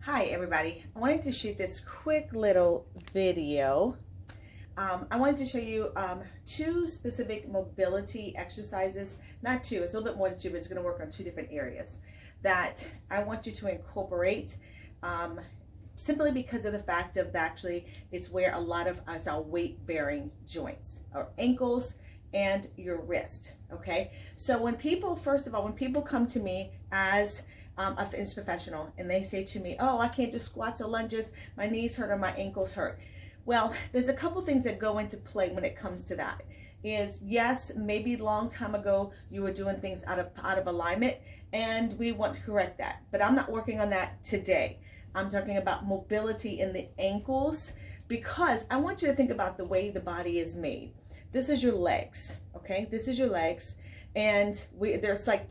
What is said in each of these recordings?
Hi everybody, I wanted to shoot this quick little video. I wanted to show you two specific mobility exercises, not two, it's a little bit more than two, but it's going to work on two different areas that I want you to incorporate simply because of the fact of actually it's where a lot of us are weight bearing joints, our ankles and your wrist. Okay, so when people, first of all, when people come to me as a fitness professional and they say to me, oh, I can't do squats or lunges, my knees hurt or my ankles hurt. Well, there's a couple things that go into play when it comes to that. Is yes, maybe a long time ago you were doing things out of alignment and we want to correct that. But I'm not working on that today. I'm talking about mobility in the ankles because I want you to think about the way the body is made. This is your legs, okay? This is your legs, and there's like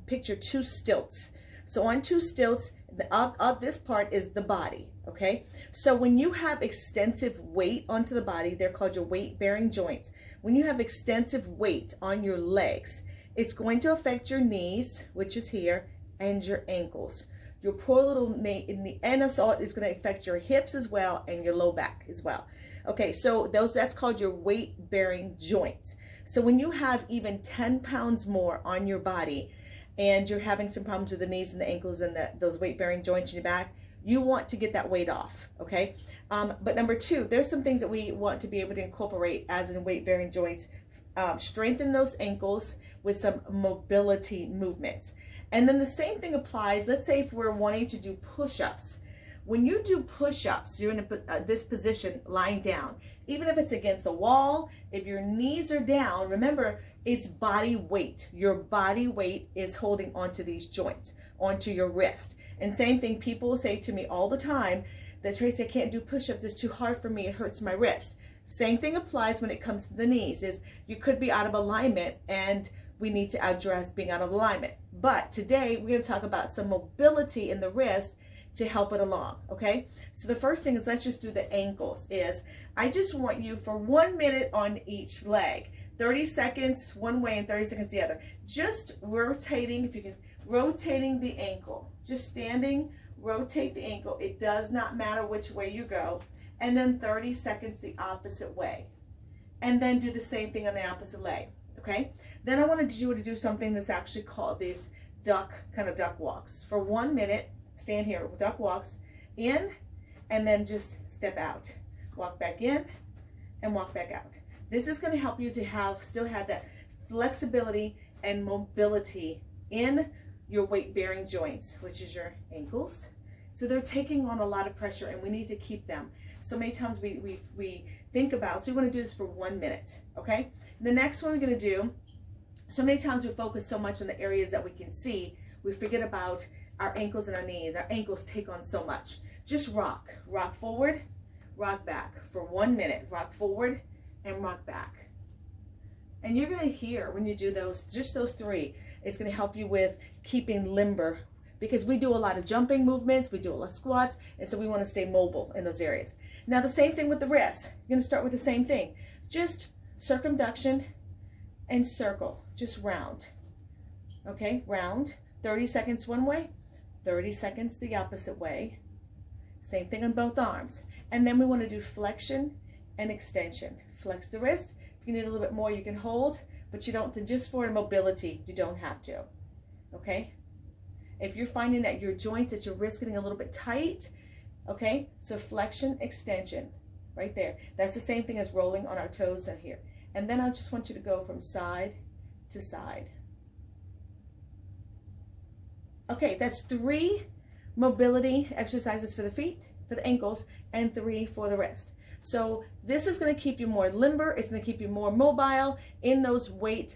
picture two stilts. So on two stilts, of this part is the body, okay? So when you have extensive weight onto the body, they're called your weight-bearing joints. When you have extensive weight on your legs, it's going to affect your knees, which is here, and your ankles. Your poor little knee in the end of all is going to affect your hips as well and your low back as well. Okay, so that's called your weight-bearing joints. So when you have even 10 pounds more on your body and you're having some problems with the knees and the ankles and those weight-bearing joints in your back, you want to get that weight off, okay? But number two, there's some things that we want to be able to incorporate as in weight-bearing joints. Strengthen those ankles with some mobility movements. And then the same thing applies, let's say if we're wanting to do push-ups. When you do push-ups, you're in this position lying down. Even if it's against a wall, if your knees are down, remember it's body weight. Your body weight is holding onto these joints, onto your wrist. And same thing, people say to me all the time that Tracy, I can't do push-ups, it's too hard for me, it hurts my wrist. Same thing applies when it comes to the knees, is you could be out of alignment and we need to address being out of alignment. But today we're going to talk about some mobility in the wrist to help it along, okay? So the first thing is, let's just do the ankles. I just want you for 1 minute on each leg, 30 seconds one way and 30 seconds the other. Just rotating, if you can, rotating the ankle. Just standing, rotate the ankle. It does not matter which way you go. And then 30 seconds the opposite way. And then do the same thing on the opposite leg, okay? Then I wanted you to do something that's actually called these duck walks. For 1 minute, stand here, duck walks, in, and then just step out. Walk back in, and walk back out. This is going to help you to still have that flexibility and mobility in your weight-bearing joints, which is your ankles. So they're taking on a lot of pressure, and we need to keep them. So many times we think about, so we want to do this for 1 minute, okay? The next one we're going to do, so many times we focus so much on the areas that we can see, we forget about our ankles and our knees. Our ankles take on so much. Just rock forward, rock back for 1 minute. Rock forward and rock back. And you're going to hear when you do those, just those three, it's going to help you with keeping limber, because we do a lot of jumping movements, we do a lot of squats, and so we want to stay mobile in those areas. Now the same thing with the wrists. You're going to start with the same thing. Just circumduction and circle, just round. Okay, round. 30 seconds one way, 30 seconds the opposite way. Same thing on both arms. And then we want to do flexion and extension. Flex the wrist. If you need a little bit more, you can hold, but you don't, just for mobility, you don't have to. Okay? If you're finding that your joints at your wrist getting a little bit tight, okay, so flexion, extension, right there. That's the same thing as rolling on our toes in here. And then I just want you to go from side to side. Okay, that's 3 mobility exercises for the feet, for the ankles, and 3 for the wrist. So this is going to keep you more limber. It's going to keep you more mobile in those weight